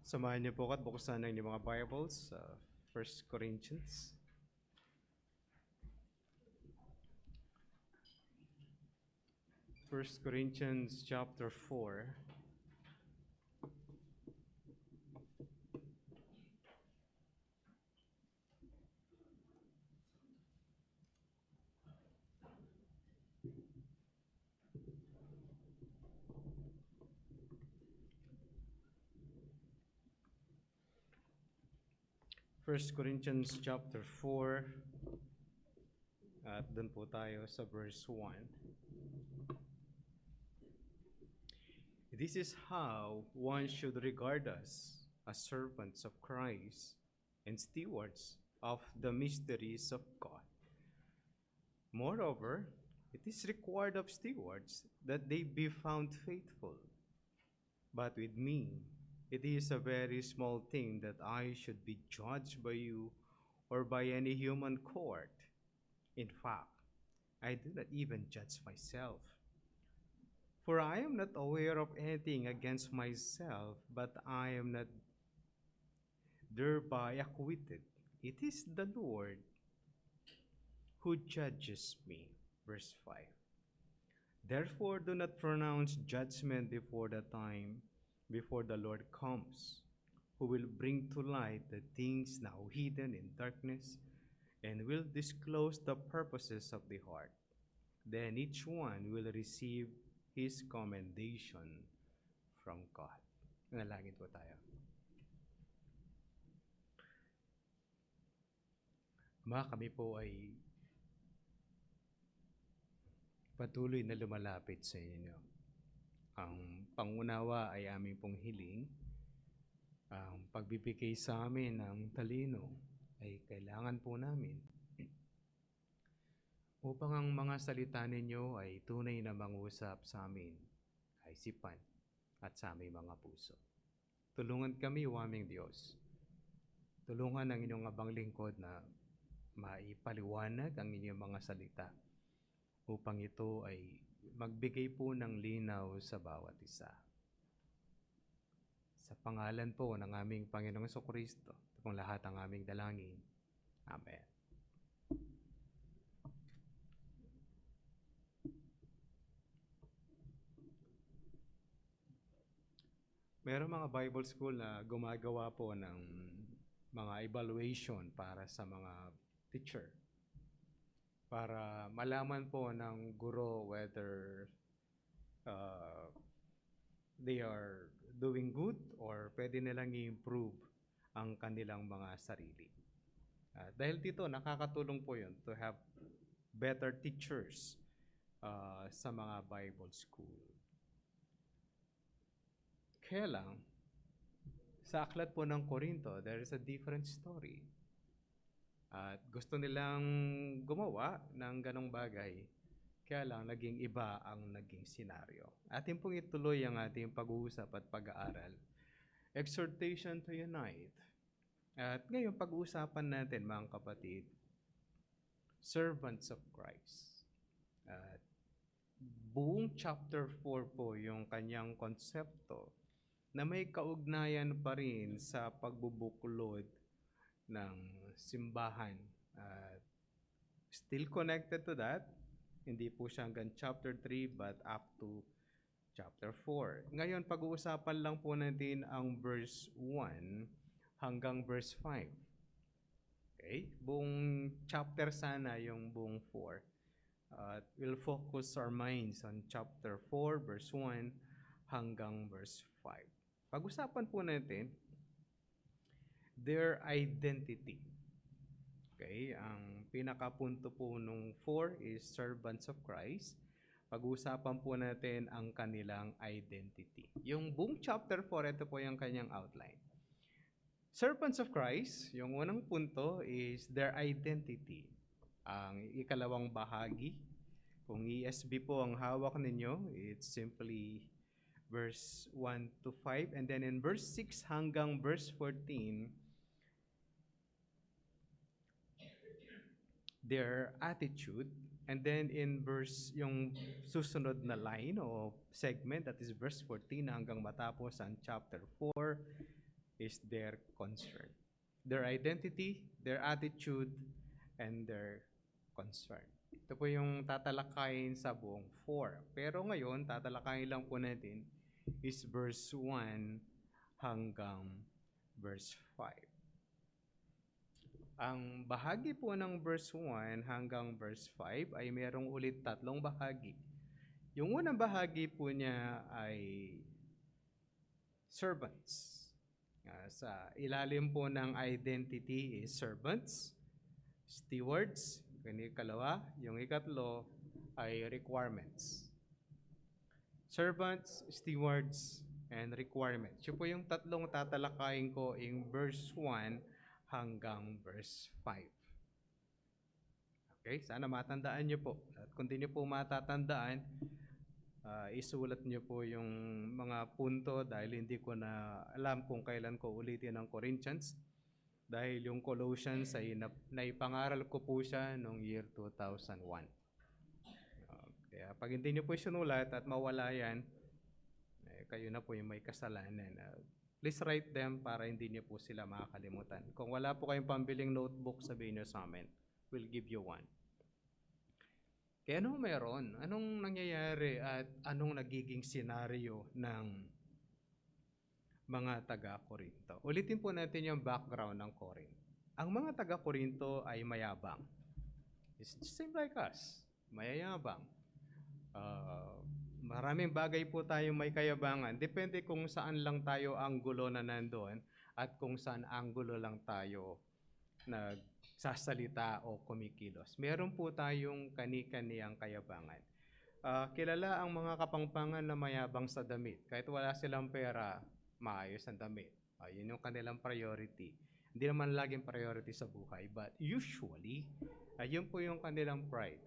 Samahan niyo po at buksan ang inyong mga Bibles sa 1 Corinthians. First Corinthians chapter 4. First Corinthians chapter 4 at doon po tayo sa verse 1. This is how one should regard us as servants of Christ and stewards of the mysteries of God. Moreover, it is required of stewards that they be found faithful. But with me, it is a very small thing that I should be judged by you or by any human court. In fact, I do not even judge myself. For I am not aware of anything against myself, but I am not thereby acquitted. It is the Lord who judges me. Verse 5. Therefore, do not pronounce judgment before the time, before the Lord comes, who will bring to light the things now hidden in darkness, and will disclose the purposes of the heart. Then each one will receive his commendation from God. Nalangin po tayo. Kami po ay patuloy na lumalapit sa inyo. Ang pangunawa ay aming pong hiling. Ang pagbibigay sa amin ng talino ay kailangan po namin upang ang mga salita ninyo ay tunay na mangusap sa amin, kaisipan at sa aming mga puso. Tulungan kami, o aming Diyos. Tulungan ang inyong abang lingkod na maipaliwanag ang inyong mga salita upang ito ay magbigay po ng linaw sa bawat isa. Sa pangalan po ng aming Panginoong Jesucristo, ito pong lahat ang aming dalangin. Amen. Mayroong mga Bible school na gumagawa po ng mga evaluation para sa mga teacher. Para malaman po ng guro whether they are doing good or pwede nilang i-improve ang kanilang mga sarili. Dahil dito, nakakatulong po yun to have better teachers sa mga Bible school. Kaya lang, sa aklat po ng Korinto, there is a different story. At gusto nilang gumawa ng ganong bagay, kaya lang naging iba ang naging senaryo. Atin pong ituloy ang ating pag-uusap at pag-aaral. Exhortation to unite. At ngayon pag-uusapan natin, mga kapatid, servants of Christ. At buong chapter 4 po yung kanyang konsepto na may kaugnayan pa rin sa pagbubuklod ng simbahan. Still connected to that, hindi po siya hanggang chapter 3 but up to chapter 4. Ngayon, pag-uusapan lang po natin ang verse 1 hanggang verse 5. Okay? Buong chapter sana yung buong 4. We'll focus our minds on chapter 4, verse 1 hanggang verse 5. Pag-usapan po natin their identity. Okay, ang pinakapunto po nung 4 is servants of Christ. Pag-uusapan po natin ang kanilang identity. Yung buong chapter 4, ito po yung kanyang outline. Servants of Christ, yung unang punto is their identity. Ang ikalawang bahagi, kung ESV po ang hawak ninyo, it's simply verse 1 to 5. And then in verse 6 hanggang verse 14, their attitude. And then in verse, yung susunod na line o segment, that is verse 14 hanggang matapos ang chapter 4, is their concern. Their identity, their attitude, and their concern. Ito po yung tatalakayin sa buong 4. Pero ngayon, tatalakayin lang po natin is verse 1 hanggang verse 5. Ang bahagi po ng verse 1 hanggang verse 5 ay merong ulit 3 bahagi. Yung unang bahagi po niya ay servants. Sa ilalim po ng identity is servants, stewards, yung ikalawa. Yung ikatlo ay requirements. Servants, stewards, and requirements. Yun po yung 3 tatalakayin ko in verse 1 hanggang verse 5. Okay, sana matandaan nyo po. At kung di nyo po matatandaan, isulat nyo po yung mga punto dahil hindi ko na alam kung kailan ko ulitin ang Corinthians. Dahil yung Colossians ay naipangaral ko po siya noong year 2001. Kaya pag hindi nyo po sinulat at mawala yan, kayo na po yung may kasalanan. Please write them para hindi nyo po sila makakalimutan. Kung wala po kayong pambiling notebook, sabihin nyo sa amin. We'll give you one. Kaya anong meron? Anong nangyayari at anong nagiging senaryo ng mga taga-Korinto? Ulitin po natin yung background ng Corinth. Ang mga taga-Korinto ay mayabang. It's the same like us. Mayayabang. Maraming bagay po tayo may kayabangan. Depende kung saan lang tayo anggulo na nandoon at kung saan anggulo lang tayo nagsasalita o kumikilos. Meron po tayong kani-kaniyang kayabangan. Kilala ang mga kapangpangan na mayabang sa damit. Kahit wala silang pera, maayos ang damit. Yun yung kanilang priority. Hindi naman laging priority sa buhay, but usually, yun po yung kanilang pride.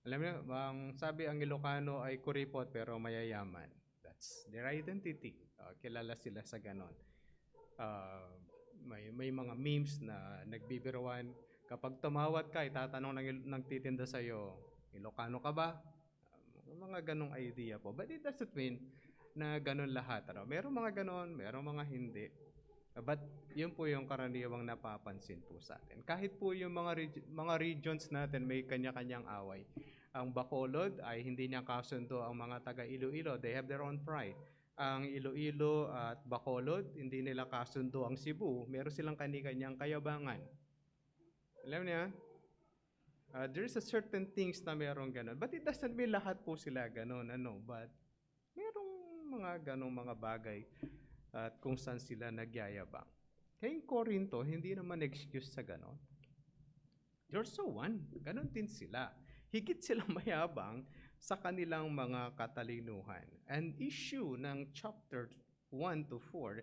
Alam niyo, sabi ang Ilocano ay kuripot pero mayayaman. That's their identity. Kilala sila sa ganon. May mga memes na nagbibiruan. Kapag tumawad ka, itatanong ng titinda sa'yo, Ilocano ka ba? Mga ganong idea po. But it doesn't mean na ganon lahat. Merong mga ganon, merong mga hindi. But yun po yung karaniwang napapansin po sa atin. Kahit po yung mga regions natin may kanya-kanyang away. Ang Bacolod ay hindi niya kasundo ang mga taga Iloilo. They have their own pride. Ang Iloilo at Bacolod, hindi nila kasundo ang Cebu. Meron silang kani-kanyang kayabangan. Alam niya? There's a certain things na merong ganon. But it doesn't mean lahat po sila ganon. But merong mga ganong mga bagay at kung saan sila nagyayabang. Kaya yung Corinto, hindi naman excuse sa ganon. You're so one. Ganon din sila. Higit silang mayabang sa kanilang mga katalinuhan. An issue ng chapter 1 to 4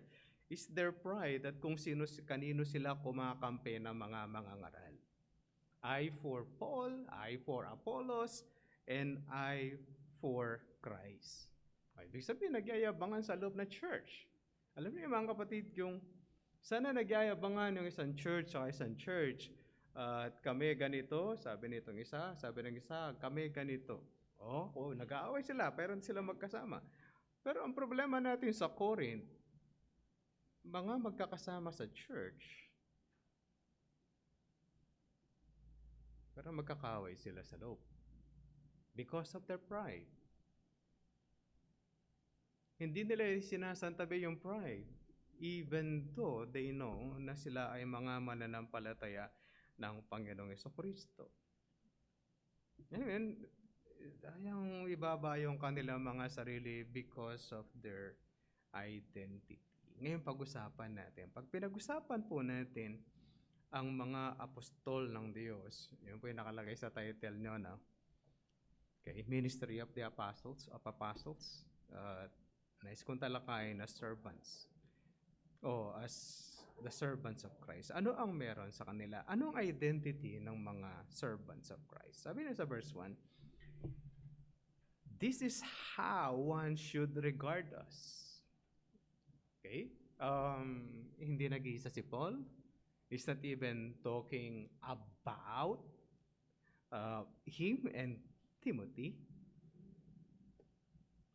is their pride at kung kanino sila kumakampi ng mga mangangaral. I for Paul, I for Apollos, and I for Christ. Ibig sabihin, nagyayabangan sa loob ng church. Alam niyo mga kapatid, yung sana nagyayabangan yung isang church sa isang church. At kami ganito, sabi nitong isa, sabi ng isa, kami ganito. Nag-aaway sila, pero hindi sila magkasama. Pero ang problema natin sa Corinth, mga magkakasama sa church, pero magkakaaway sila sa loob. Because of their pride. Hindi nila sinasantabi yung pride. Even though they know na sila ay mga mananampalataya ng Panginoong Jesucristo. Ngayon, ayang ibaba yung kanilang mga sarili because of their identity. Ngayon pag-usapan natin. Pag pinag-usapan po natin ang mga apostol ng Diyos, yun po yung nakalagay sa title nyo, no? Okay, Ministry of the Apostles, nais kong talakayin as servants. As the servants of Christ. Ano ang meron sa kanila? Anong identity ng mga servants of Christ? Sabi na sa verse 1, this is how one should regard us. Okay? Hindi nag-iisa si Paul. He's not even talking about him and Timothy.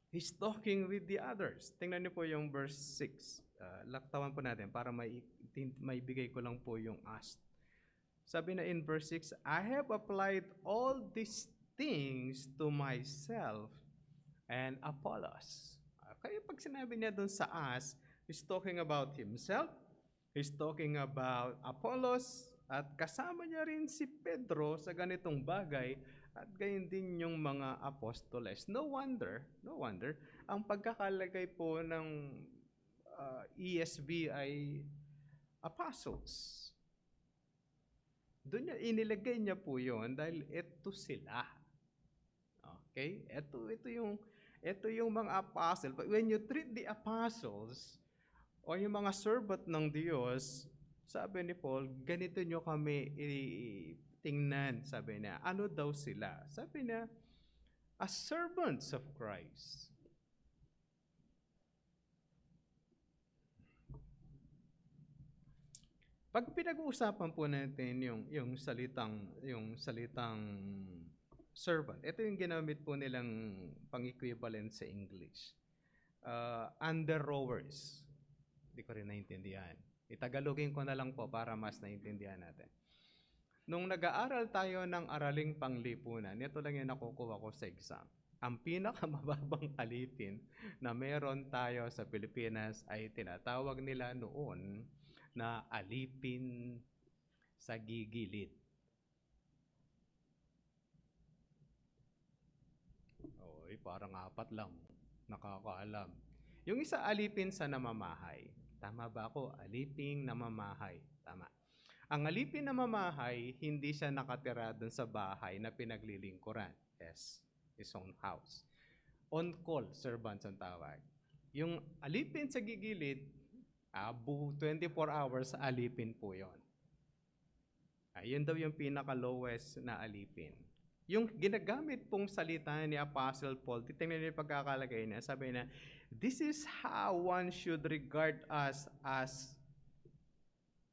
He's talking with the others. Tingnan niyo po yung verse 6. Laktawan po natin para may bigay ko lang po yung asked. Sabi na in verse 6, I have applied all these things to myself and Apollos. Kaya pag sinabi niya doon sa us, he's talking about himself, he's talking about Apollos, at kasama niya rin si Pedro sa ganitong bagay, at gayon din yung mga apostoles. No wonder, ang pagkakalagay po ng ESV ay apostles. Doon niya, inilagay niya po yun dahil ito sila. Okay? Ito yung mga apostles. But when you treat the apostles o yung mga servant ng Diyos, sabi ni Paul, ganito nyo kami tingnan. Sabi niya, ano daw sila? Sabi niya, as servants of Christ. Pag pinag-uusapan po natin yung salitang servant, ito yung ginamit po nilang pang-equivalent sa English. Under rowers. Hindi ko rin naintindihan. Itagalogin ko na lang po para mas naintindihan natin. Nung nag-aaral tayo ng araling panglipunan, ito lang yung nakukuha ko sa exam. Ang pinakamababang alipin na meron tayo sa Pilipinas ay tinatawag nila noon na alipin sa gigilid. Oy, parang apat lang. Nakakaalam. Yung isa alipin sa namamahay. Tama ba ako? Aliping namamahay. Tama. Ang alipin namamahay, hindi siya nakatira doon sa bahay na pinaglilingkuran. Yes, his own house. On-call servants ang tawag. Yung alipin sa gigilid, 24 hours alipin po yon. Yun daw yung pinaka-lowest na alipin. Yung ginagamit pong salita ni Apostle Paul, titingnan niyo yung pagkakalagay niya, sabi na, this is how one should regard us as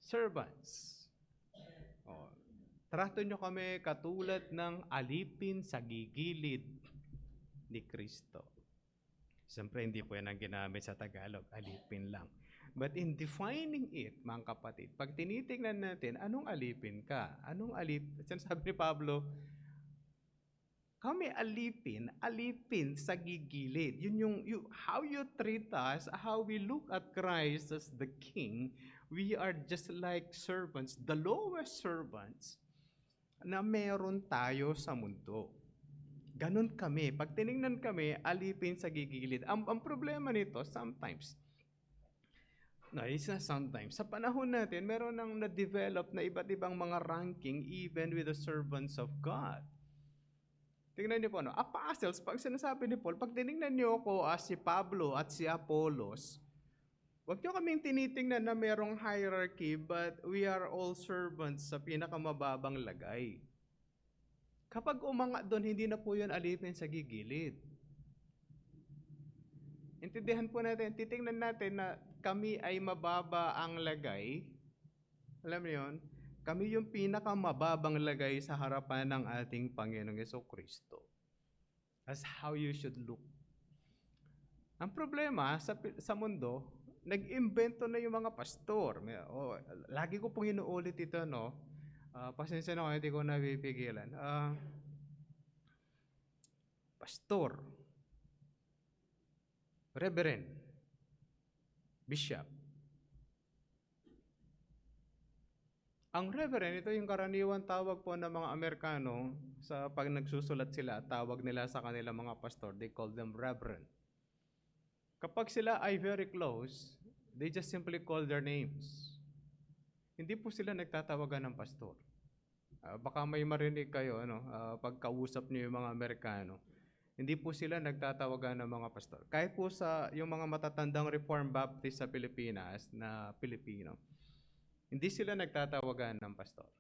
servants. Trato nyo kami katulad ng alipin sa gigilid ni Kristo. Siyempre, hindi po yan ang ginamit sa Tagalog, alipin lang. But in defining it, mga kapatid, pag tinitingnan natin, anong alipin ka? Anong alipin? Sinasabi ni Pablo, kami alipin sa gigilid. Yun yung how you treat us, how we look at Christ as the King, we are just like servants, the lowest servants na meron tayo sa mundo. Ganon kami. Pag tinignan kami, alipin sa gigilid. Ang problema nito, sometimes, sa panahon natin, meron nang na-develop na iba't ibang mga ranking even with the servants of God. Tingnan niyo po, apostles, pag sinasabi ni Paul, pag tinignan niyo ako as si Pablo at si Apollos, huwag niyo kaming tinitingnan na merong hierarchy, but we are all servants sa pinakamababang lagay. Kapag umangat doon, hindi na po yun alipin sa gigilid. Intindihan po natin, titingnan natin na kami ay mababa ang lagay. Alam niyo yun? Kami yung pinakamababang lagay sa harapan ng ating Panginoong Jesucristo. That's how you should look. Ang problema sa mundo, nag-imbento na yung mga pastor. Lagi ko pong inuulit ito, no? Pasensya na ako, hindi ko napipigilan. Pastor, Reverend, Bishop. Ang Reverend, ito yung karaniwan tawag po ng mga Amerikano sa pag nagsusulat sila, tawag nila sa kanilang mga pastor, they call them Reverend. Kapag sila ay very close, they just simply call their names. Hindi po sila nagtatawagan ng pastor. Baka may marinig kayo, pagkausap niyo yung mga Amerikano. Hindi po sila nagtatawagan ng mga pastor. Kahit po sa yung mga matatandang Reformed Baptist sa Pilipinas na Pilipino, hindi sila nagtatawagan ng pastor.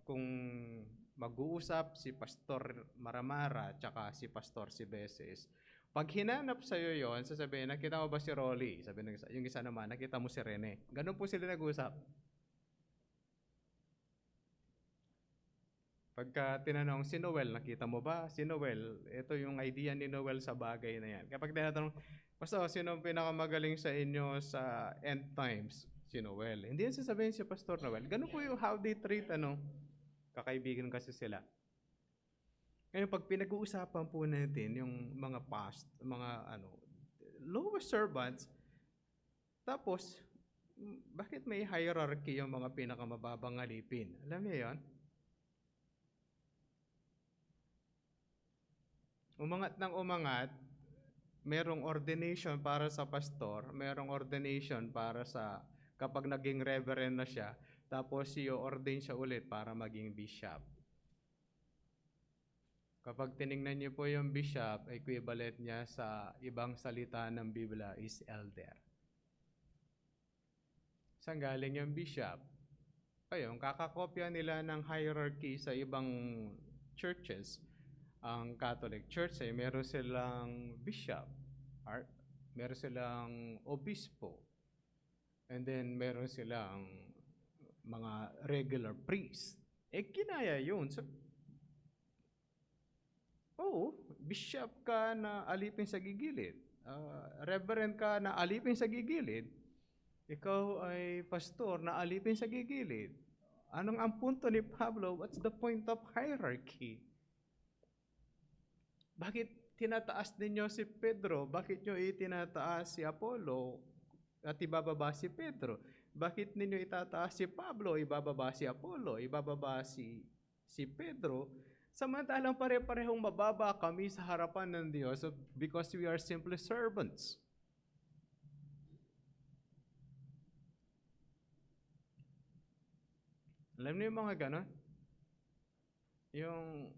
Kung mag-uusap si Pastor Maramara tsaka si Pastor Sibeses, pag hinanap sa'yo yon, sasabihin, nakita mo ba si Rolly? Sabi ng isa, yung isa naman, nakita mo si Rene. Ganun po sila nag-uusap. Pagka tinanong, si Noel, nakita mo ba? Si Noel, ito yung idea ni Noel sa bagay na yan. Kapag tinatanong, Pastor, sino ang pinakamagaling sa inyo sa end times? Si Noel. Hindi yan sasabihin si Pastor Noel. Ganun po yung how they treat, kakaibigan kasi sila. Ngayon, pag pinag-uusapan po natin yung mga lowest servants, tapos, bakit may hierarchy yung mga pinakamababang alipin? Alam niyo yon? Umangat ng umangat, merong ordination para sa pastor, merong ordination para sa kapag naging reverend na siya, tapos i-ordain siya ulit para maging bishop. Kapag tiningnan niyo po yung bishop, equivalent niya sa ibang salita ng Biblia is elder. Saan galing yung bishop? Ayun, kakakopya nila ng hierarchy sa ibang churches. Ang Catholic Church ay meron silang bishop, meron silang obispo, and then meron silang mga regular priest. Kinaya yun. Bishop ka na alipin sa gigilid. Reverend ka na alipin sa gigilid. Ikaw ay pastor na alipin sa gigilid. Anong ang punto ni Pablo? What's the point of hierarchy? Bakit tinataas ninyo si Pedro? Bakit nyo itinataas si Apollo at ibababa si Pedro? Bakit ninyo itataas si Pablo, ibababa si Apollo, ibababa si Pedro? Samantalang pare-parehong mababa kami sa harapan ng Diyos because we are simply servants. Alam niyo yung mga ganon? Yung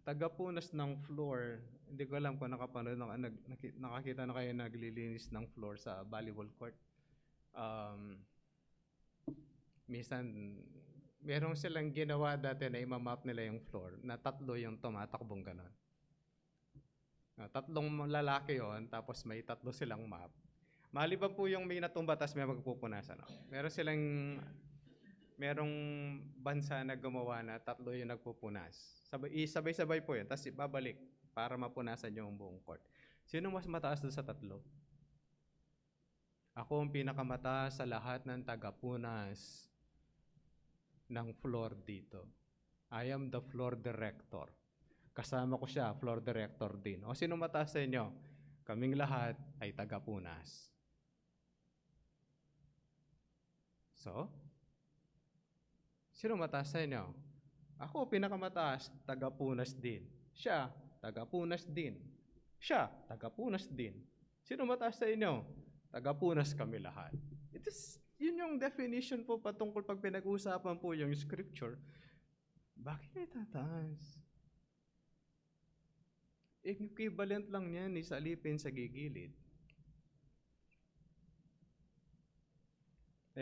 tagapunas ng floor, hindi ko alam kung nakakita na kayo naglilinis ng floor sa volleyball court. Minsan, merong silang ginawa dati na imamap nila yung floor, na 3 yung tumatakbong ganon. 3 lalaki yon, tapos may 3 silang map. Maliban po yung may natumba, tapos may magpupunasan. Merong bansa na gumawa na 3 yung nagpupunas. Sabay-sabay po yun, tapos ibabalik para mapunasan yung buong court. Sino mas mataas doon sa 3? Ako ang pinakamataas sa lahat ng tagapunas ng floor dito. I am the floor director. Kasama ko siya, floor director din. O sino mataas sa inyo? Kaming lahat ay tagapunas. So, sino mataas sa inyo? Ako, pinakamataas, tagapunas din. Siya, tagapunas din. Siya, tagapunas din. Sino mataas sa inyo? Tagapunas kami lahat. Yun yung definition po patungkol pag pinag-uusapan po yung scripture. Bakit may tataas? Equivalent lang yan sa alipin sa gigilid.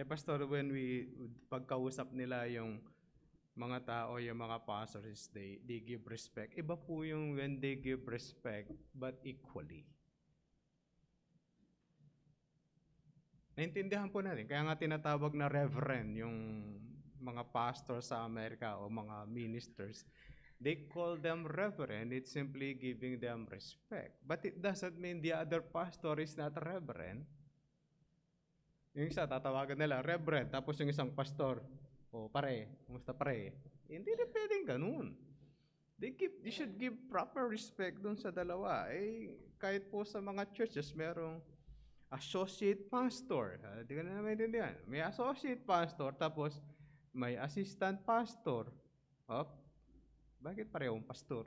Pastor, when pagkausap nila yung mga tao, yung mga pastors, they give respect. Iba po yung when they give respect, but equally. Naintindihan po natin. Kaya nga tinatawag na reverend yung mga pastors sa Amerika o mga ministers. They call them reverend. It's simply giving them respect. But it doesn't mean the other pastor is not reverend. Yung isa, tatawagan nila, reverend, tapos yung isang pastor, pare, kumusta pare? Hindi na pwedeng ganun. They should give proper respect dun sa dalawa. Kahit po sa mga churches, merong associate pastor. Hindi ka na maintindihan. May associate pastor, tapos may assistant pastor. Bakit parehong pastor?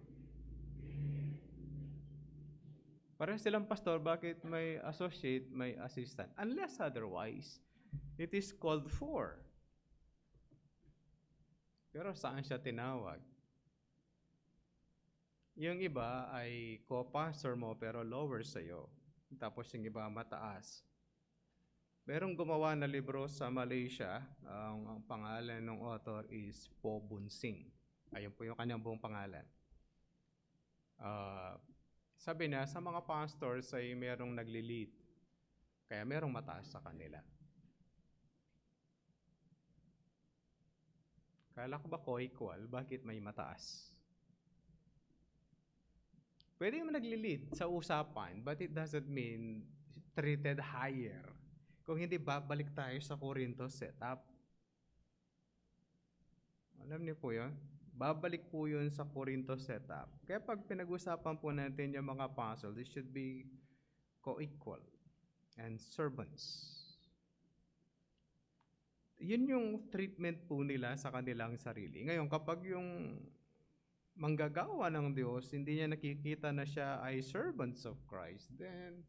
Pareho silang pastor, bakit may associate, may assistant? Unless otherwise, it is called for. Pero saan siya tinawag? Yung iba ay co-pastor mo pero lower sa'yo. Tapos yung iba mataas. Merong gumawa na libro sa Malaysia, ang pangalan ng author is Po Bun Sing. Ayun po yung kanyang buong pangalan. Sabi niya, sa mga pastors ay merong nagli-lead. Kaya merong mataas sa kanila. Kala ko ba co-equal? Bakit may mataas? Pwede mo nagli-lead sa usapan, but it doesn't mean treated higher. Kung hindi, babalik tayo sa Corinto setup. Alam niyo po yun? Babalik po yun sa Corinto setup. Kaya pag pinag-usapan po natin yung mga apostles, it should be co-equal and servants. Yun yung treatment po nila sa kanilang sarili. Ngayon, kapag yung manggagawa ng Diyos, hindi niya nakikita na siya ay servants of Christ, then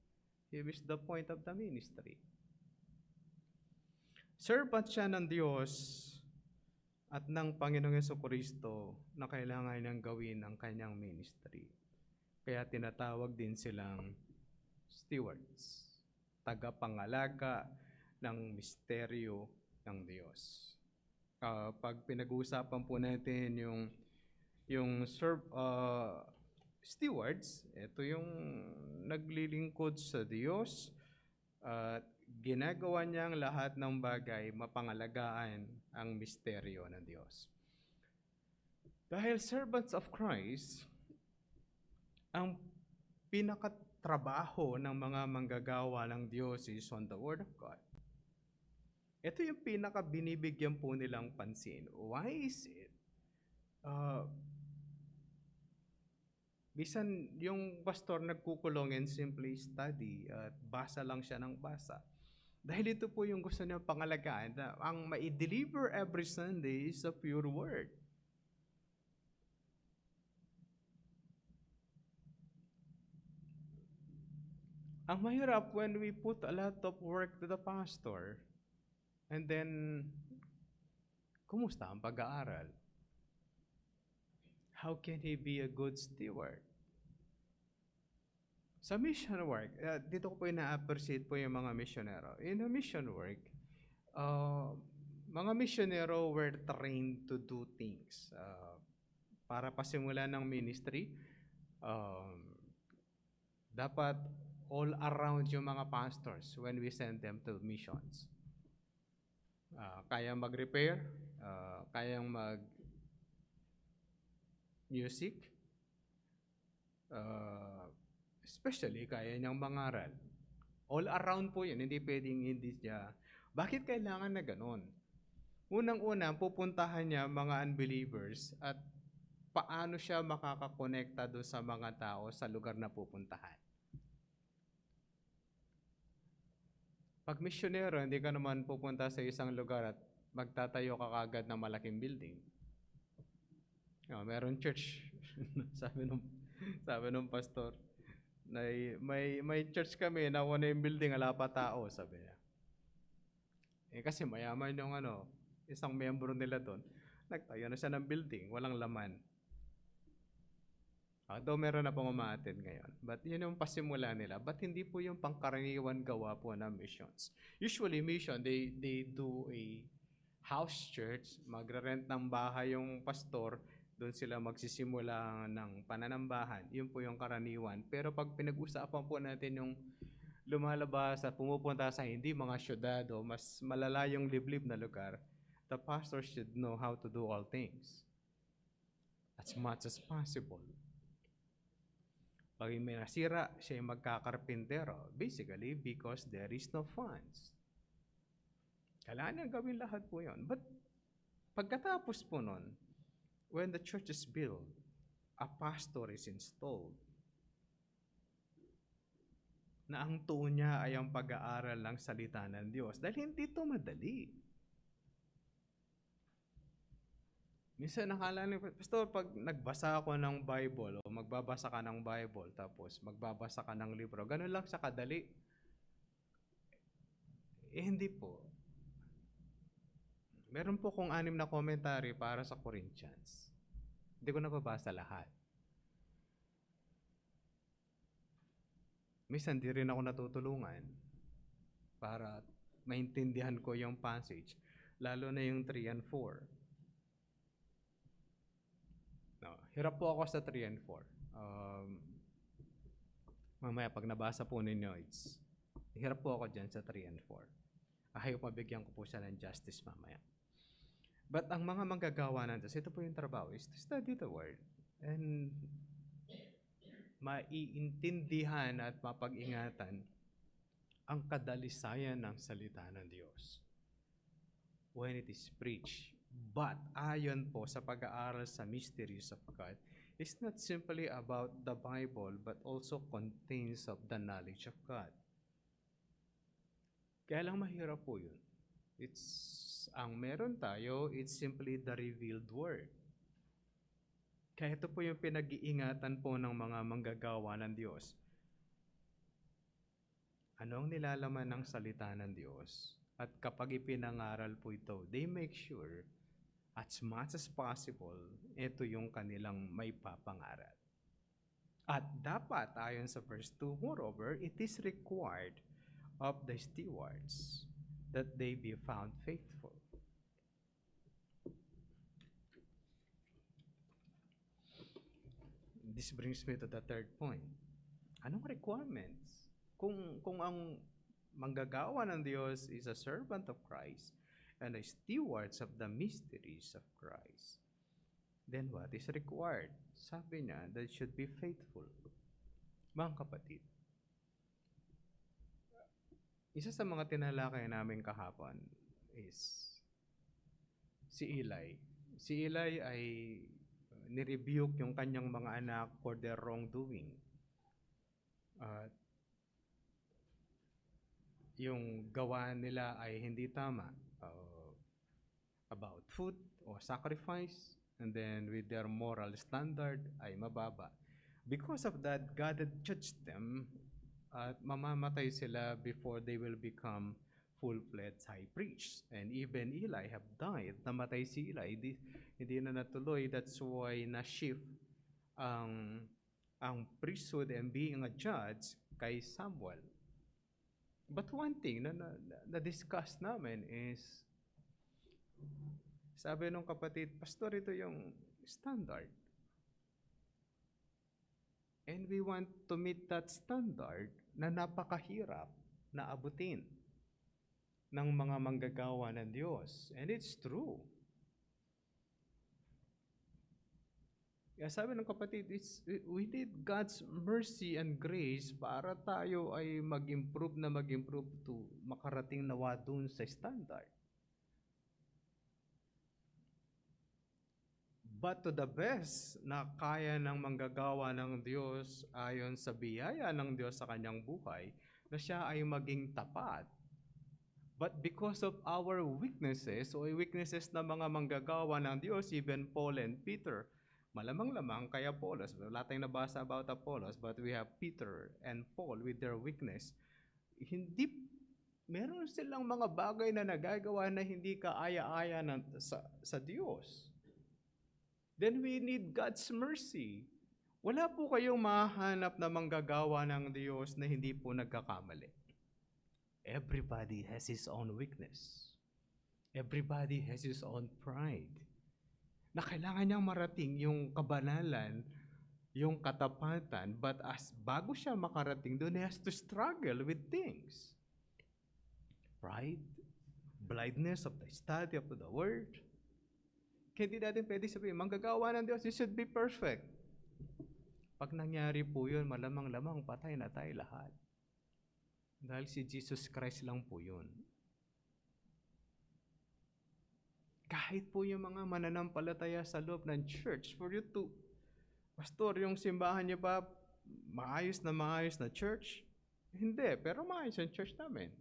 he missed the point of the ministry. Servant siya ng Diyos at ng Panginoong Jesucristo na kailangan niyang gawin ang kanyang ministry. Kaya tinatawag din silang stewards, tagapangalaga ng misteryo ng Diyos. Pag pinag-uusapan po natin yung stewards, ito yung naglilingkod sa Diyos at ginagawa niyang lahat ng bagay mapangalagaan ang misteryo ng Diyos. Dahil servants of Christ, ang pinakatrabaho ng mga manggagawa ng Diyos is on the Word of God. Ito yung pinaka-binibigyan po nilang pansin. Why is it? Bisan yung pastor nagkukulong and simply study at basa lang siya ng basa. Dahil ito po yung gusto niya pangalagaan, na ang ma-deliver every Sunday is a pure word. Ang mahirap when we put a lot of work to the pastor and then, kumusta ang pag-aaral? How can he be a good steward? Sa mission work, dito ko po ina-appreciate po yung mga misyonero. In a mission work, mga misyonero were trained to do things. Para pasimula ng ministry, dapat all around yung mga pastors when we send them to missions. Kayang mag-repair, kayang mag-music, especially kaya niyang mangaral. All around po yun, hindi pwedeng hindi siya. Bakit kailangan na ganun? Unang-una, pupuntahan niya mga unbelievers at paano siya makakakonekta doon sa mga tao sa lugar na pupuntahan. Pag misyonero, hindi ka naman pupunta sa isang lugar at magtatayo ka kagad ng malaking building. Meron church. sabi nung pastor, may church kami, nakuha na yung building, wala pa tao, sabi niya. Kasi mayaman yung isang membro nila doon, nagtayo na siya ng building, walang laman. Though meron na pong umaattend ngayon. But yun yung pasimula nila. But hindi po yung pangkaraniwan gawa po ng missions. Usually mission, they do a house church, magre-rent ng bahay yung pastor, doon sila magsisimula ng pananambahan. Yun po yung karaniwan. Pero pag pinag-usapan po natin yung lumalabas at pumupunta sa hindi mga syudad o mas malalayong liblib na lugar, the pastor should know how to do all things as much as possible. Pag may nasira, siya yung magkakarpintero. Basically, because there is no funds. Kailangan niya gawin lahat po yun. But pagkatapos po nun, when the church is built, a pastor is installed. Na ang tuon niya ay ang pag-aaral ng salita ng Diyos. Dahil hindi ito madali. Minsan nakala ni pastor, pag nagbasa ako ng Bible o magbabasa ka ng Bible tapos magbabasa ka ng libro, ganun lang siya kadali. Hindi po. Meron po kong 6 na commentary para sa Corinthians. Hindi ko nababasa lahat. Minsan di rin ako natutulungan para maintindihan ko yung passage, lalo na yung 3 and 4. Hirap po ako sa 3 and 4. Mamaya pag nabasa po ninyo, hirap po ako dyan sa 3 and 4. Ayaw mabigyan ko po siya ng justice mamaya. But ang mga manggagawa ng Diyos, ito po yung trabaho, is to study the Word. And maiintindihan at mapag-ingatan ang kadalisayan ng salita ng Diyos when it is preached. But ayon po sa pag-aaral sa mysteries of God, it's not simply about the Bible but also contains of the knowledge of God. Kaya lang mahirap po yun. Ang meron tayo, it's simply the revealed word. Kaya ito po yung pinag-iingatan po ng mga manggagawa ng Diyos. Ano ang nilalaman ng salita ng Diyos? At kapag ipinangaral po ito, they make sure as much as possible, ito yung kanilang may papangaral. At dapat, ayon sa verse 2, moreover, it is required of the stewards that they be found faithful. This brings me to the third point. Anong requirements? Kung ang manggagawa ng Diyos is a servant of Christ and a stewards of the mysteries of Christ, then what is required? Sabi niya, that should be faithful. Mga kapatid, isa sa mga tinalakay namin kahapon is si Eli. Si Eli ay nirebuke yung kanyang mga anak for their wrongdoing. Yung gawa nila ay hindi tama about food or sacrifice, and then with their moral standard ay mababa. Because of that, God had judged them at mamamatay sila before they will become full-fledged high priests. And even Eli have died. Namatay si Eli, hindi na natuloy. That's why na-shift ang priesthood and being a judge kay Samuel. But one thing na-discuss namin is, sabi nung kapatid, Pastor, ito yung standard. And we want to meet that standard na napakahirap na abutin ng mga manggagawa ng Diyos. And it's true. Kaya sabi ng kapatid, we need God's mercy and grace para tayo ay mag-improve to makarating nawa dun sa standard. But to the best na kaya ng manggagawa ng Diyos ayon sa biyaya ng Diyos sa kanyang buhay, na siya ay maging tapat. But because of our weaknesses, o weaknesses na mga manggagawa ng Diyos, even Paul and Peter, malamang-lamang kaya Apollos, wala tayong nabasa about Apollos, but we have Peter and Paul with their weakness. Meron silang mga bagay na nagagawa na hindi kaaya-aya sa Diyos. Then we need God's mercy. Wala po kayong mahanap na manggagawa ng Diyos na hindi po nagkakamali. Everybody has his own weakness. Everybody has his own pride. Na kailangan niyang marating yung kabanalan, yung katapatan, but bago siya makarating doon, he has to struggle with things. Pride, blindness of the study of the Word. Hindi natin pwede sabihin, manggagawa ng Diyos, you should be perfect. Pag nangyari po yun, malamang-lamang patay na tayo lahat. Dahil si Jesus Christ lang po yun. Kahit po yung mga mananampalataya sa loob ng church, for you to, Pastor, yung simbahan niyo ba maayos na church? Hindi, pero maayos ang church namin.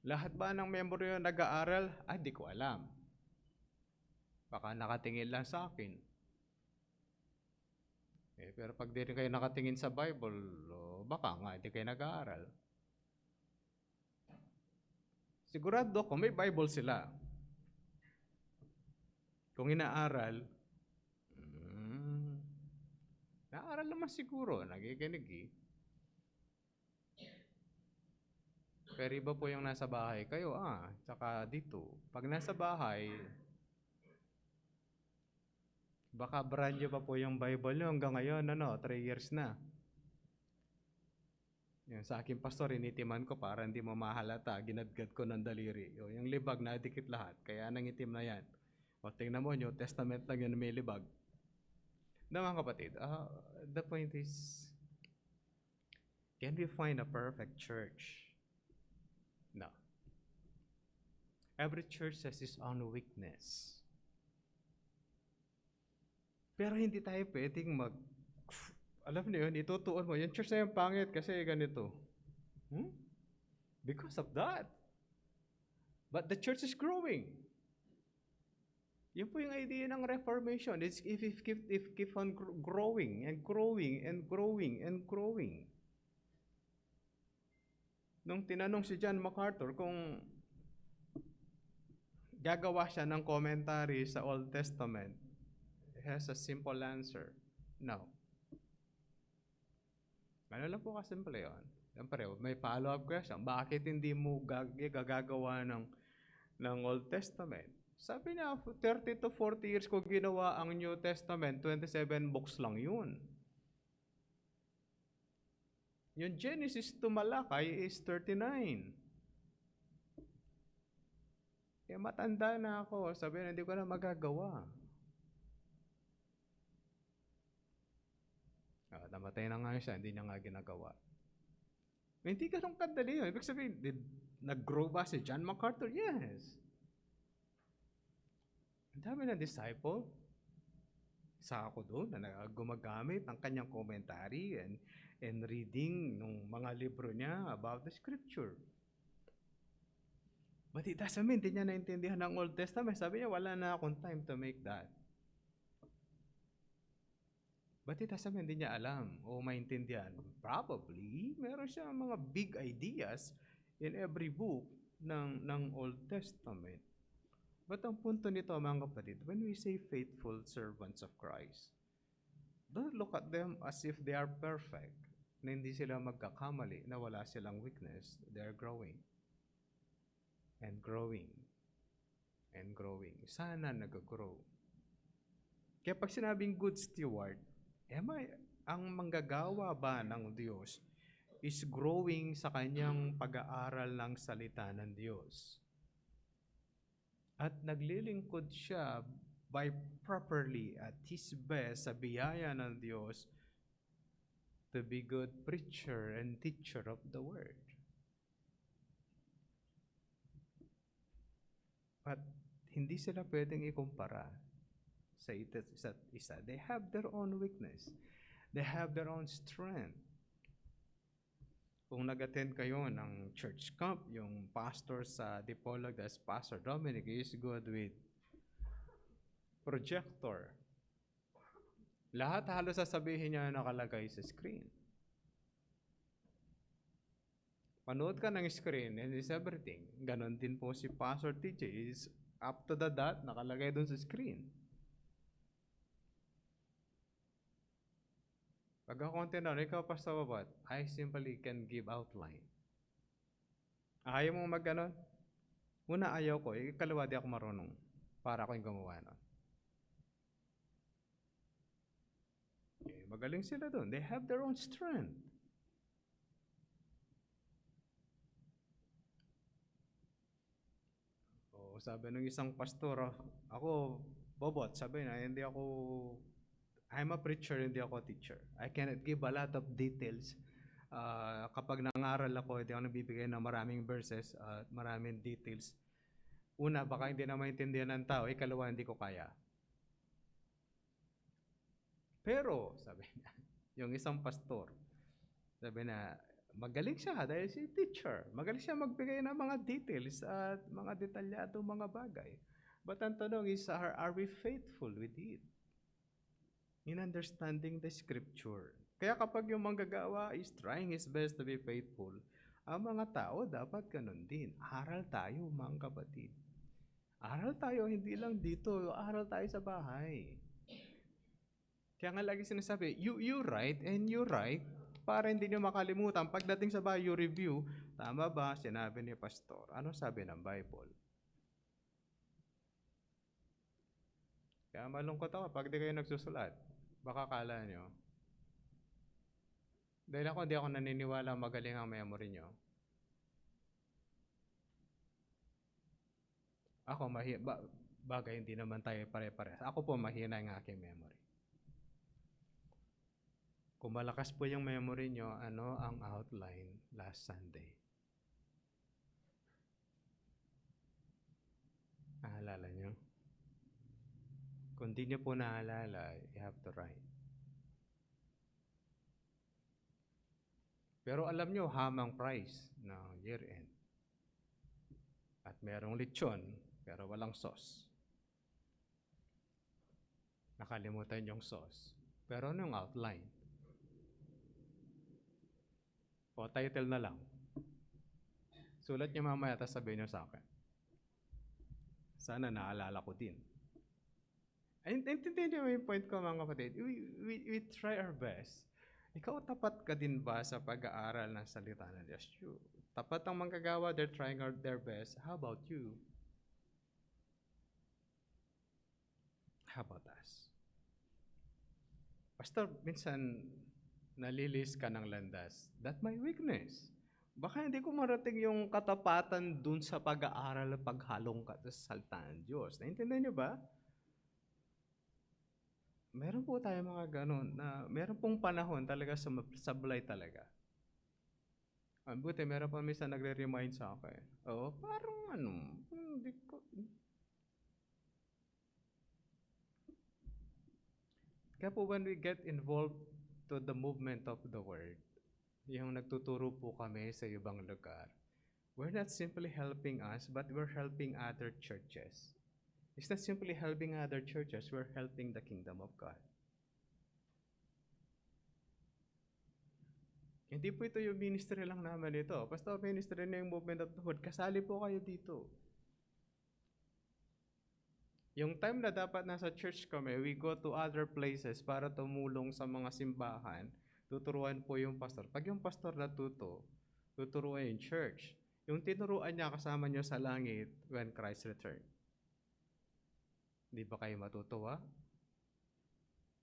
Lahat ba ng member yun nag-aaral? Di ko alam. Baka nakatingin lang sa akin. Pero pag di rin kayo nakatingin sa Bible, baka nga hindi kayo nag-aaral. Sigurado kung may Bible sila. Kung inaaral, naaral naman siguro, nagiginig. Pero iba po yung nasa bahay. Kayo, tsaka dito. Pag nasa bahay, baka brand new pa po yung Bible nyo hanggang ngayon, 3 years na. Yung sa aking pastor, initiman ko para hindi mo mahalata, ginadgad ko ng daliri. Yung libag na dikit lahat, kaya nangitim na yan. O tingnan mo, New Testament lang yun may libag. Na mga kapatid, the point is, can we find a perfect church? No. Every church has its own weakness. Pero hindi tayo pwedeng alam niyo yun, itutuon mo, yung church na yung pangit kasi ganito. Because of that. But the church is growing. Yun po yung idea ng Reformation. It's if keep on growing and growing and growing and growing. Nung tinanong si John MacArthur kung gagawa siya ng commentary sa Old Testament, he has a simple answer. No. Ano lang po kasimple yun. Siyempre, may follow-up question. Bakit hindi mo gagawa ng Old Testament? Sabi niya, 30 to 40 years ko ginawa ang New Testament, 27 books lang yun. Yung Genesis to Malakay is 39. Kaya matanda na ako. Sabi niya, hindi ko na magagawa. Namatay na nga siya, hindi niya nga ginagawa. Hindi ganun kadali yun. Ibig sabihin, nag-grow ba si John MacArthur? Yes. Ang dami na disciple. Isa ako doon na gumagamit ng kanyang commentary and reading ng mga libro niya about the scripture. But it doesn't mean hindi niya naintindihan ng Old Testament. Sabi niya, wala na akong time to make that. But it doesn't mean hindi niya alam o maintindihan. Probably, meron siya mga big ideas in every book ng Old Testament. But ang punto nito, mga kapatid, when we say faithful servants of Christ, don't look at them as if they are perfect, na hindi sila magkakamali, na wala silang weakness. They're growing. And growing. And growing. Sana nag-grow. Kaya pag sinabing good steward, ang manggagawa ba ng Diyos is growing sa kanyang pag-aaral ng salita ng Diyos. At naglilingkod siya by properly at his best sa biyaya ng Diyos to be good preacher and teacher of the word. But hindi sila pwedeng ikumpara sa isa't isa. They have their own weakness. They have their own strength. Kung nag-attend kayo ng church camp, yung pastor sa Dipolog, that's Pastor Dominic, is good with projector. Lahat halos sasabihin niya nakalagay sa screen. Panood ka ng screen and is everything. Ganon din po si Pastor TJ, is up to the dot, nakalagay dun sa screen. Pag ako ang tinanong, ikaw Pastor Babat, I simply can give outline. Ayaw mo mag-ganon? Una, ayaw ko. Ikalawa, di ako marunong. Para ako yung gumawa nun. Okay, magaling sila dun. They have their own strength. Sabi ng isang pastor, ako, Bobot, sabi na, I'm a preacher, hindi ako teacher. I cannot give a lot of details. Kapag nangaral ako, hindi ako nagbibigay ng maraming verses at maraming details. Una, baka hindi na maintindihan ng tao. Ikalawa, hindi ko kaya. Pero, sabi niya, yung isang pastor, sabi na, magaling siya dahil si teacher. Magaling siya magbigay ng mga details at mga detalyadong mga bagay. But ang tanong is, are we faithful with it? In understanding the scripture. Kaya kapag yung manggagawa is trying his best to be faithful, ang mga tao dapat ganun din. Aral tayo, mga kapatid. Aral tayo, hindi lang dito. Aral tayo sa bahay. Kaya nga lagi sinasabi, you write and you write para hindi nyo makalimutan. Pagdating sa bahay, you review, tama ba sinabi ni pastor? Ano sabi ng Bible? Kaya malungkot ako pag di kayo nagsusulat. Baka kala nyo, Dahil ako hindi ako naniniwala magaling ang memory nyo. Ako, bagay hindi naman tayo pare-pares. Ako po mahina yung aking memory. Kung malakas po yung memory nyo, ano ang outline last Sunday? Naalala nyo? Kung di nyo po naalala, you have to write. Pero alam nyo, hamang price ng year-end. At merong lechon, pero walang sauce. Nakalimutan yung sauce. Pero ano yung outline? O title na lang. Sulat nyo mamaya, tapos sabihin nyo sa akin. Sana naalala ko din. Intindihan niyo yung point ko, mga kapatid. We try our best. Ikaw, tapat ka din ba sa pag-aaral ng salita ng Diyos? Tapat ang manggagawa, they're trying their best. How about you? How about us? Pastor, minsan nalilis ka ng landas. That's my weakness. Baka hindi ko marating yung katapatan dun sa pag-aaral at paghalong ka sa salita ng Diyos. Naintindihan niyo ba? Meron po tayo mga ganun na meron pong panahon talaga sablay talaga. Buti meron pa minsan nagre-remind sa akin. Oo, parang ano, hindi ko... Kaya po when we get involved to the movement of the word, yung nagtuturo po kami sa ibang lugar, we're not simply helping us, but we're helping other churches. It's not simply helping other churches, we're helping the kingdom of God. Hindi po ito yung ministry lang naman ito. Basta ministry na yung movement of the word, kasali po kayo dito. Yung time na dapat nasa church kami, we go to other places para tumulong sa mga simbahan, tuturuan po yung pastor. Pag yung pastor natuto, tuturuan yung church. Yung tinuruan niya kasama niyo sa langit when Christ return. Hindi ba kayo matutuwa?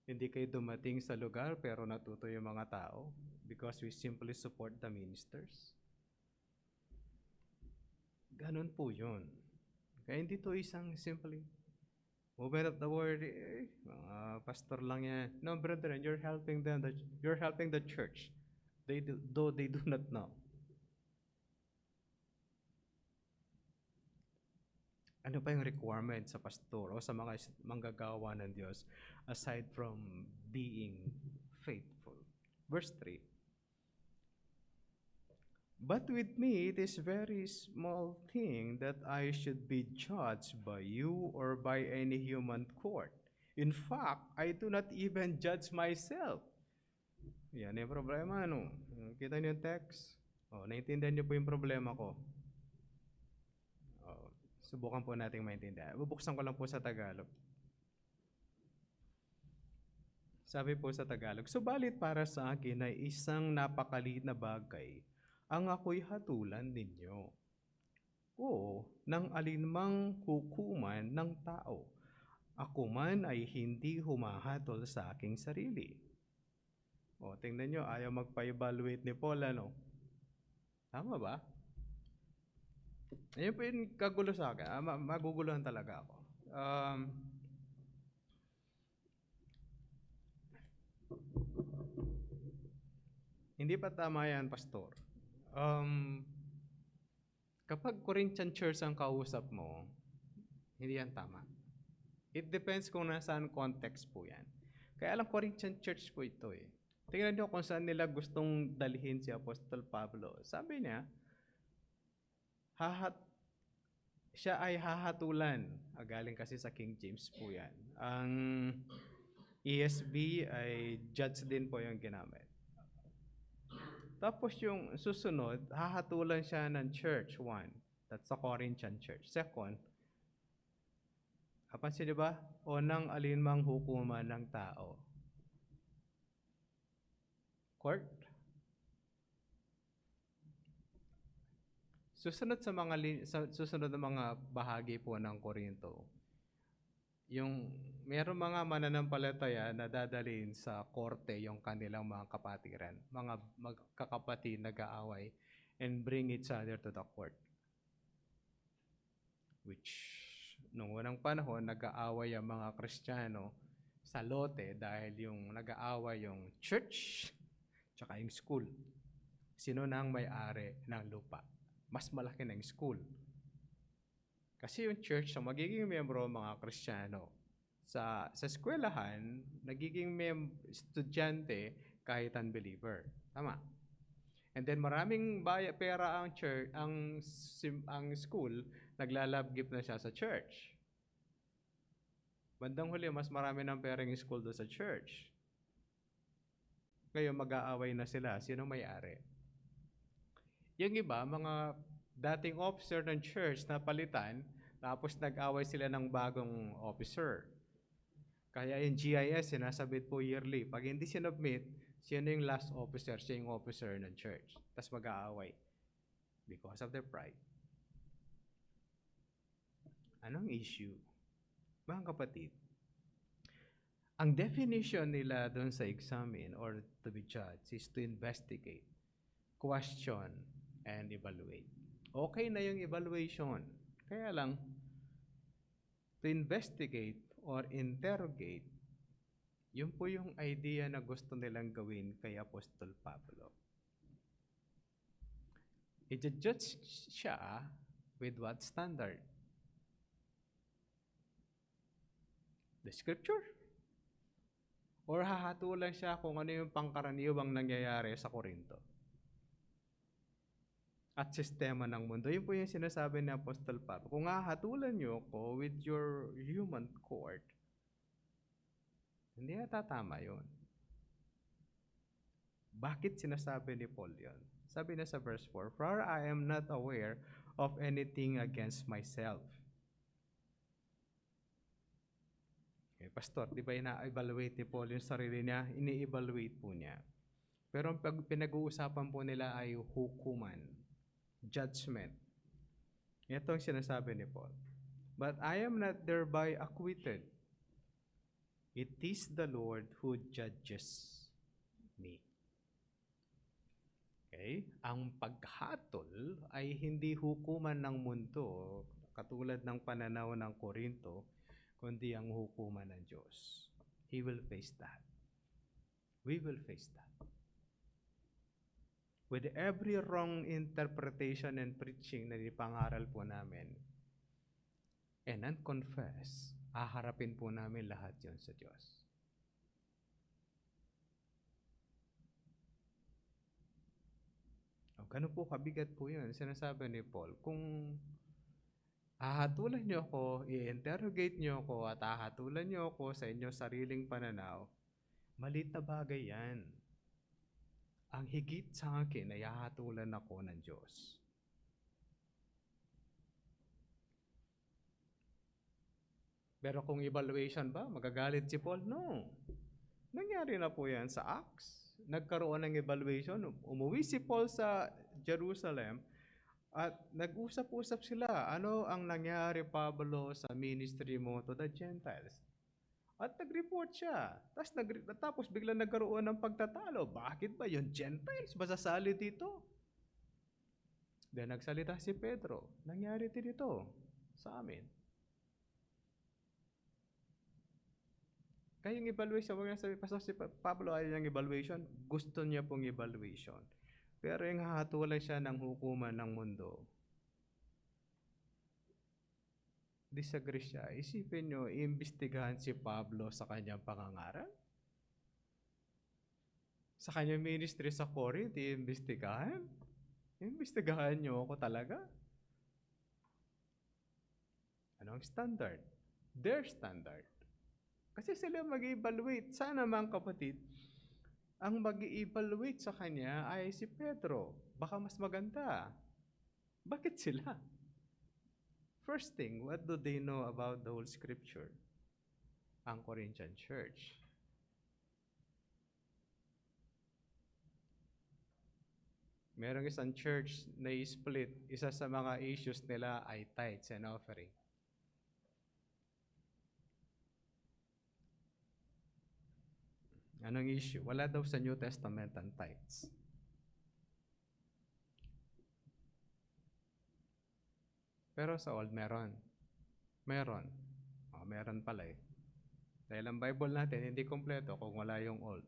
Hindi kayo dumating sa lugar pero natuto yung mga tao because we simply support the ministers. Ganun po yun. Kaya hindi to isang simply movement of the word, mga pastor lang yan. No, brethren, you're helping them. You're helping the church. Though they do not know. Ano pa yung requirement sa pastor o sa mga manggagawa ng Diyos aside from being faithful? Verse 3. But with me, it is very small thing that I should be judged by you or by any human court. In fact, I do not even judge myself. Yan yung problema, ano? Kita niyo yung text? Naintindihan niyo po yung problema ko. Subukan po nating maintindihan. Bubuksan ko lang po sa Tagalog. Sabi po sa Tagalog, subalit para sa akin ay isang napakaliit na bagay ang ako'y hatulan ninyo. O ng alinmang hukuman ng tao. Ako man ay hindi humahatol sa aking sarili. Tingnan nyo, ayaw magpa-evaluate ni Paul, ano? Tama ba? Ayun po yung kagulo sa akin. Maguguluhan talaga ako. Hindi pa tama yan, pastor. Kapag Corinthian church ang kausap mo, hindi yan tama. It depends kung nasaan context po yan. Kaya lang Corinthian church po ito eh. Tingnan nyo kung saan nila gustong dalhin si Apostol Pablo. Sabi niya, siya ay hahatulan. Galing kasi sa King James po yan. Ang ESV ay judge din po yung ginamit. Tapos yung susunod, hahatulan siya ng church, one. That's the Corinthian church. Second, kapansin niyo ba? O ng alinmang hukuman ng tao. Court? Susunod sa susunod na mga bahagi po ng Korinto, yung Meron mga mananampalataya na dadalhin sa korte yung kanilang mga kapatiran, mga magkakapatid nag-aaway, and bring each other to the court. Which, nung unang panahon, nag-aaway ang mga Kristiyano sa lote dahil yung nag-aaway yung church tsaka yung school. Sino na ang may-ari ng lupa? Mas malaki na yung school. Kasi yung church, ang magiging miyembro mga Kristiyano, sa eskwelahan, nagiging estudyante kahit unbeliever. Tama. And then maraming pera ang church, ang school, naglalabgip na siya sa church. Bandang huli, mas marami ng pera yung school doon sa church. Ngayon, mag-aaway na sila. Sino may-ari? Yung iba, mga dating officer ng church na palitan, tapos nag-away sila ng bagong officer. Kaya yung GIS, sinasabit po yearly. Pag hindi sinubmit, sino yung last officer? Siya yung officer ng church. Tapos mag-aaway. Because of their pride. Anong issue? Mga kapatid, ang definition nila doon sa examine or to be judged is to investigate, question, and evaluate. Okay na yung evaluation. Kaya lang, to investigate or interrogate, yun po yung idea na gusto nilang gawin kay Apostol Pablo. I-judge siya with what standard? The scripture? Or hahatulan siya kung ano yung pangkaraniwang nangyayari sa Korinto? At sistema ng mundo. Yun po yung sinasabi ni Apostol Pablo. Kung hahatulan nyo ko with your human court, hindi natatama yun. Bakit sinasabi ni Paul yun? Sabi na sa verse 4, "For I am not aware of anything against myself." Okay, Pastor, di ba ina-evaluate ni Paul yung sarili niya? Ini-evaluate po niya. Pero ang pinag-uusapan po nila ay hukuman, judgment. Ito ang sinasabi ni Paul. "But I am not thereby acquitted. It is the Lord who judges me." Okay? Ang paghatol ay hindi hukuman ng mundo, katulad ng pananaw ng Korinto, kundi ang hukuman ng Diyos. He will face that. We will face that. With every wrong interpretation and preaching na ipangaral po namin, and unconfess, haharapin po namin lahat yon sa Diyos. Ganun po kabigat po yun. Sinasabi ni Paul, kung hahatulan nyo ako, i-interrogate nyo ako, at hahatulan nyo ako sa inyong sariling pananaw, maliit na bagay yan. Ang higit sa akin ay hahatulan ako ng Diyos. Pero kung evaluation ba, magagalit si Paul? No. Nangyari na po yan sa Acts. Nagkaroon ng evaluation. Umuwi si Paul sa Jerusalem at nag-usap-usap sila. Ano ang nangyari, Pablo, sa ministry mo to the Gentiles? At nag-report siya. Tapos biglang nagkaroon ng pagtatalo. Bakit ba yung Gentiles masasali dito? Then nagsalita si Pedro. Nangyari din ito sa amin. Kaya yung evaluation, wag na sabi, Pastor, si Pablo ayaw yung evaluation, gusto niya pong evaluation. Pero yung hahatulan siya ng hukuman ng mundo, disagree siya. Isipin nyo, iimbestigahan si Pablo sa kanyang pangangaral? Sa kanyang ministry sa Corinth, iimbestigahan? Iimbestigahan nyo ako talaga? Ano ang standard? Their standard. Kasi sila mag-evaluate. Sana mga kapatid, ang mag-evaluate sa kanya ay si Pedro. Baka mas maganda. Bakit sila? First thing, what do they know about the whole scripture? Ang Corinthian church. Merong isang church na i-split. Isa sa mga issues nila ay tithes and offering. Anong issue? Wala daw sa New Testament ang tithes. Pero sa Old meron. Meron. Meron pala eh. Dahil ang Bible natin hindi kompleto kung wala yung Old.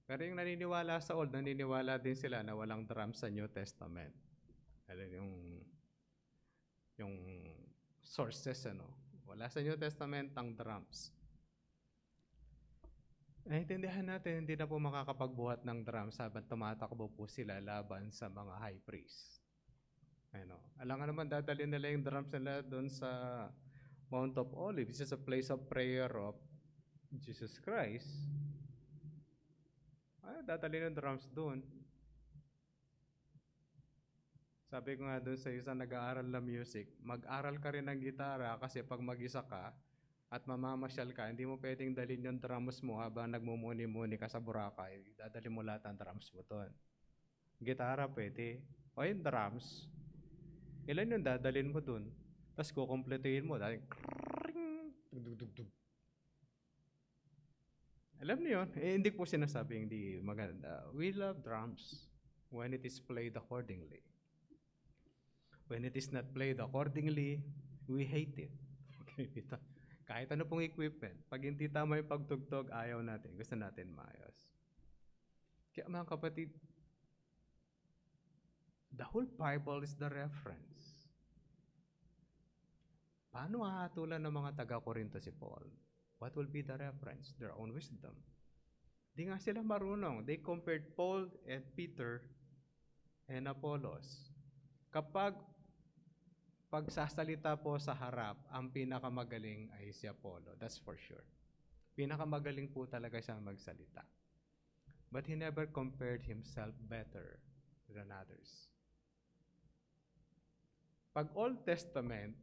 Pero yung naniniwala sa Old, naniniwala din sila na walang drums sa New Testament. Alam yung sources, ano? Wala sa New Testament ang drums. Naintindihan natin, hindi na po makakapagbuhat ng drums habang tumatakbo po sila laban sa mga high priest. Ano? Alam nga naman, dadalhin nila yung drums nila doon sa Mount of Olives. This is a place of prayer of Jesus Christ. Dadalhin yung drums doon. Sabi ko nga doon sa isang nag-aaral na music, mag-aral ka rin ng gitara kasi pag mag-isa ka at mamamasyal ka, hindi mo pwedeng dalhin yung drums mo habang nagmumuni-muni ka sa Boracay. Dadalhin mo lahat ng drums mo doon. Gitara pwede. O yung drums, ilan yung dadalhin mo doon? Tapos kukumpletuhin mo. Alam niyo yun? Hindi po sinasabing hindi maganda. We love drums when it is played accordingly. When it is not played accordingly, we hate it. Kahit ano pong equipment, pag hindi tama yung pagtugtog, ayaw natin. Gusto natin maayos. Kaya mga kapatid, the whole Bible is the reference. Paano hahatulan ng mga taga-Korinto si Paul? What will be the reference? Their own wisdom. Di nga sila marunong. They compared Paul and Peter and Apollos. Kapag pagsasalita po sa harap, ang pinakamagaling ay si Apollo. That's for sure. Pinakamagaling po talaga siya magsalita. But he never compared himself better than others. Pag Old Testament,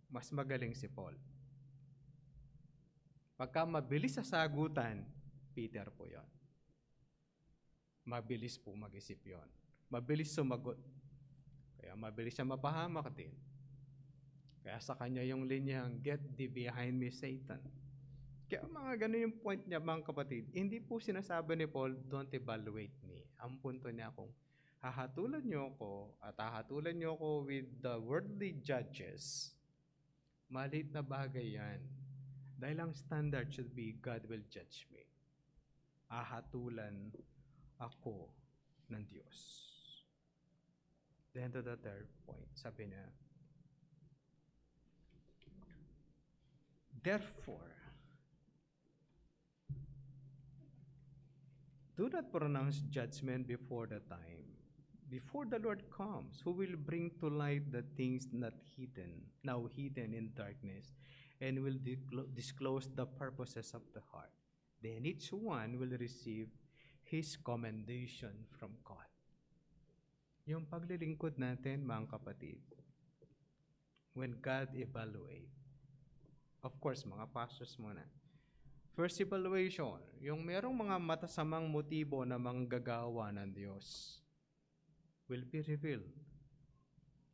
mas magaling si Paul. Pagka mabilis sa sagutan, Peter po yon. Mabilis po mag-isip yon. Mabilis sumagot. Kaya mabilis siya mapahamak din. Kaya sa kanya yung linyang, get thee behind me, Satan. Kaya mga ganun yung point niya, mga kapatid. Hindi po sinasabi ni Paul, don't evaluate me. Ang punto niya kung hahatulan niyo ako at hahatulan niyo ako with the worldly judges, maliit na bagay yan. Dahil ang standard should be, God will judge me. Hahatulan ako ng Diyos. Then to the third point, sabi niya, therefore, do not pronounce judgment before the time, before the Lord comes, who will bring to light the things not hidden, now hidden in darkness, and will disclose the purposes of the heart. Then each one will receive his commendation from God. Yung paglilingkod natin, mga kapatid, when God evaluate, of course, mga pastors muna. First evaluation, yung merong mga matasamang motibo na manggagawa ng Diyos will be revealed.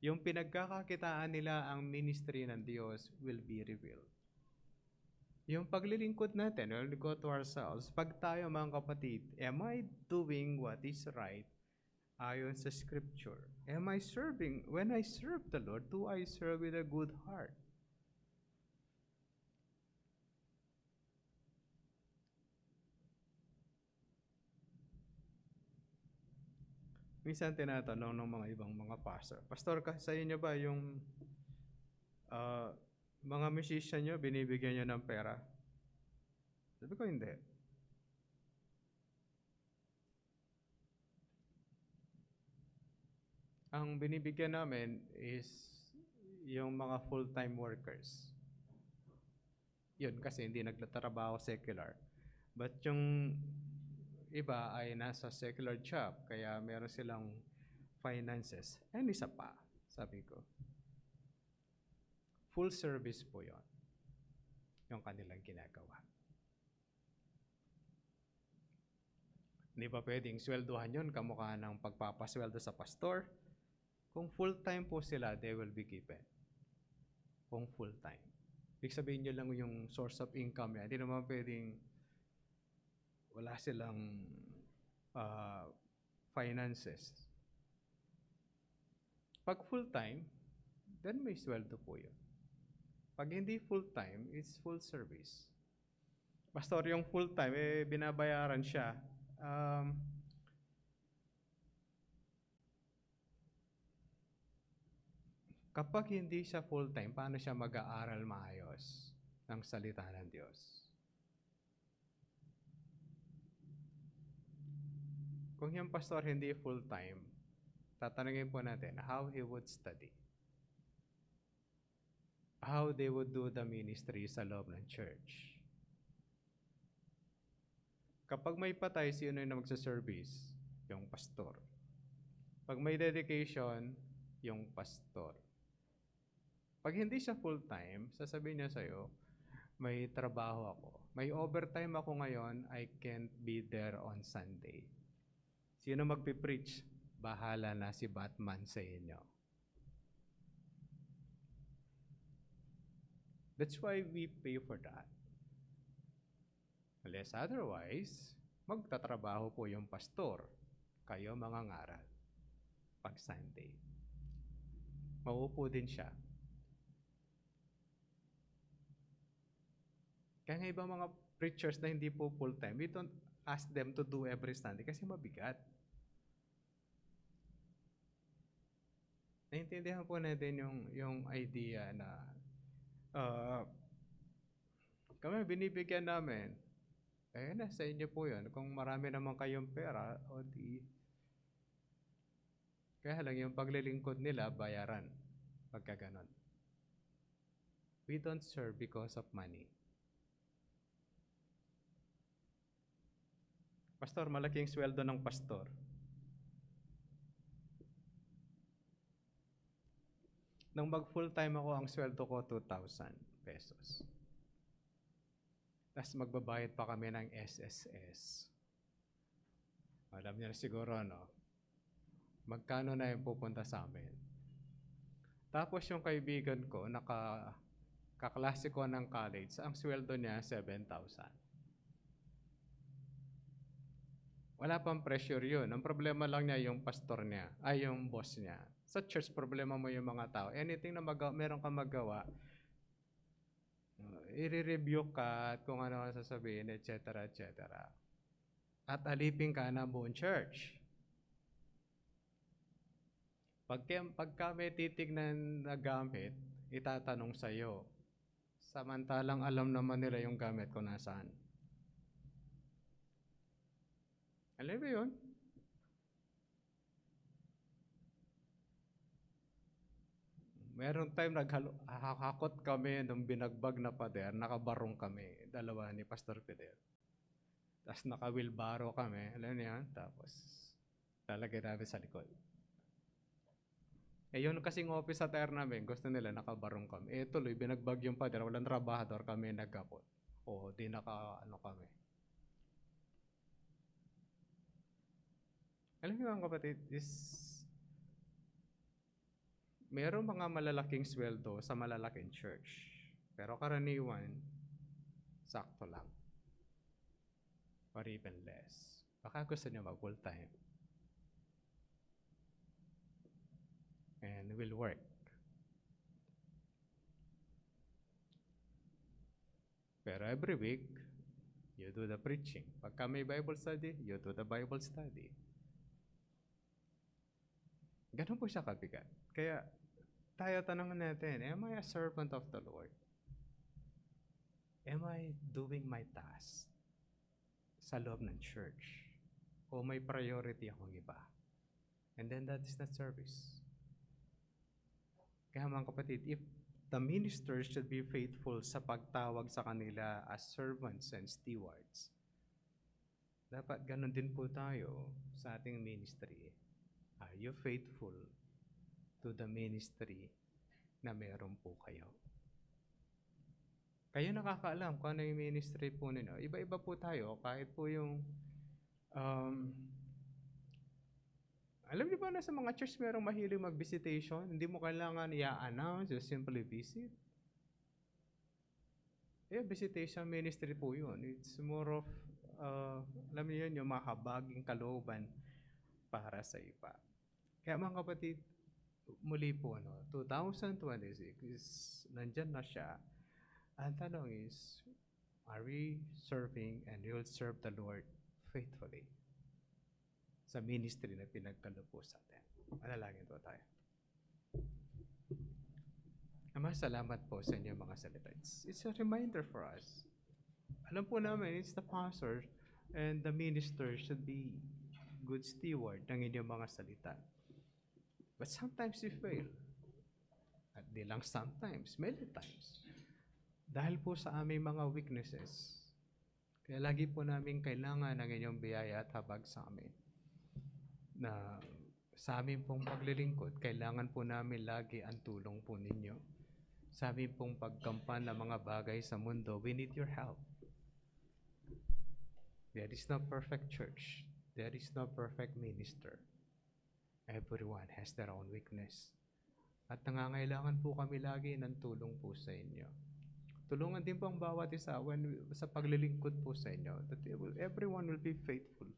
Yung pinagkakakitaan nila ang ministry ng Diyos will be revealed. Yung paglilingkod natin, when we go to ourselves, pag tayo mga kapatid, am I doing what is right ayon sa Scripture? Am I serving, when I serve the Lord, do I serve with a good heart? Minsan tinatanong ng mga ibang mga pastor, Pastor, sa inyo ba yung mga musician nyo, binibigyan nyo ng pera? Sabi ko, hindi. Ang binibigyan namin is yung mga full-time workers. Yun, kasi hindi nagtatrabaho secular. But yung iba ay nasa secular job, kaya meron silang finances. And isa pa, sabi ko, full service po yon, yung kanilang ginagawa. Hindi pa pwedeng sweldohan yun kamukha ng pagpapasweldo sa pastor. Kung full-time po sila, they will be given. Kung full-time. Ibig sabihin nyo lang yung source of income yan. Hindi naman pwedeng wala silang ah, finances. Pag full-time, then may sweldo po yun. Pag hindi full-time, it's full service. Pastor, yung full-time, binabayaran siya. Um, kapag hindi siya full-time, paano siya mag-aaral maayos ng salita ng Diyos? Kung yung pastor hindi full-time, tatanungin po natin how he would study. How they would do the ministry sa loob ng church. Kapag may patay, sino yung magsa-service? Yung pastor. Pag may dedication, yung pastor. Pag hindi siya full-time, sasabihin niya sa'yo, may trabaho ako. May overtime ako ngayon, I can't be there on Sunday. Sino magpipreach? Bahala na si Batman sa inyo. That's why we pay for that. Unless otherwise, magtatrabaho po yung pastor. Kayo mga ngaral. Pag Sunday. Mauupo din siya. Kaya nga ibang mga preachers na hindi po full-time, we don't ask them to do every Sunday kasi mabigat. Naintindihan po natin yung idea na kami binibigyan namin, nasa inyo po yun. Kung marami naman kayong pera, o di, kaya lang yung paglilingkod nila, bayaran. Pagka ganon. We don't serve because of money. Pastor, malaking sweldo ng pastor. Nung mag full-time ako, ang sweldo ko 2,000 pesos. Tapos magbabayad pa kami ng SSS. Alam niyo na siguro, no? Magkano na yung pupunta sa amin? Tapos yung kaibigan ko, kaklase ko ng college, ang sweldo niya 7,000. Wala pang pressure yun. Ang problema lang niya yung pastor niya, ay yung boss niya. Sa church, problema mo yung mga tao. Anything na meron kang magawa, i-review ka at kung ano ang sasabihin, etc. etc. At alipin ka ng buong church. Pagka may titignan na gamit, itatanong sa'yo. Samantalang alam naman nila yung gamit ko nasaan. Alam mo yun? Meron time naghakot kami ng binagbag na pader, nakabarong kami, dalawa ni Pastor Fidel. Tapos naka-wheelbarrow kami, alam niyo yan? Tapos lalagay namin sa likod. Yun kasing office sa tire namin, gusto nila nakabarong kami. Tuloy, binagbag yung pader, walang trabahador kami nagkapot. Di kami. Alam niyo mga kapatid, mayroong mga malalaking sweldo sa malalaking church. Pero karaniwan, sakto lang. Or even less. Baka gusto niyo mag full time. And will work. Pero every week, you do the preaching. Pagka may Bible study, you do the Bible study. Ganun po siya kabigat. Kaya tayo tanongin natin, am I a servant of the Lord? Am I doing my task sa loob ng church? O may priority akong iba? And then that is not service. Kaya mga kapatid, if the ministers should be faithful sa pagtawag sa kanila as servants and stewards, dapat ganun din po tayo sa ating ministry. Are you faithful to the ministry na meron po kayo? Kayo nakakaalam kung ano yung ministry po ninyo. Iba-iba po tayo, kahit po yung alam niyo ba na sa mga church merong mahilig mag-visitation? Hindi mo kailangan i-announce, just simply visit. Visitation ministry po yun. It's more of alam niyo yun, yung mahabaging kalooban para sa iba. Kaya mga kapatid, muli po, 2026 is nandyan na siya. Ang tanong is, are we serving and will serve the Lord faithfully sa ministry na pinagkaloob po sa atin? Manalangin po tayo. Ama, salamat po sa inyo mga salita. It's a reminder for us. Alam po namin, it's the pastor and the minister should be good steward ng inyong mga salita. But sometimes we fail. At di lang sometimes, many times. Dahil po sa aming mga weaknesses, kaya lagi po namin kailangan ng inyong biyaya at habag sa amin. Na sa amin pong paglilingkod, kailangan po namin lagi ang tulong po ninyo. Sa amin pong pagkampan ng mga bagay sa mundo, we need your help. There is no perfect church. There is no perfect minister. Everyone has their own weakness. At nangangailangan po kami lagi ng tulong po sa inyo. Tulungan din po ang bawat isa sa paglilingkod po sa inyo, that everyone will be faithful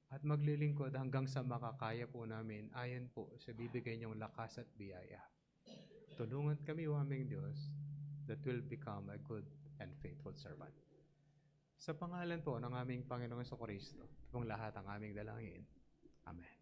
at maglilingkod hanggang sa makakaya po namin ayon po sa bibigay niyong lakas at biyaya. Tulungan kami, o aming Diyos, that will become a good and faithful servant. Sa pangalan po ng aming Panginoong Jesucristo, ito pong lahat ang aming dalangin. Amen.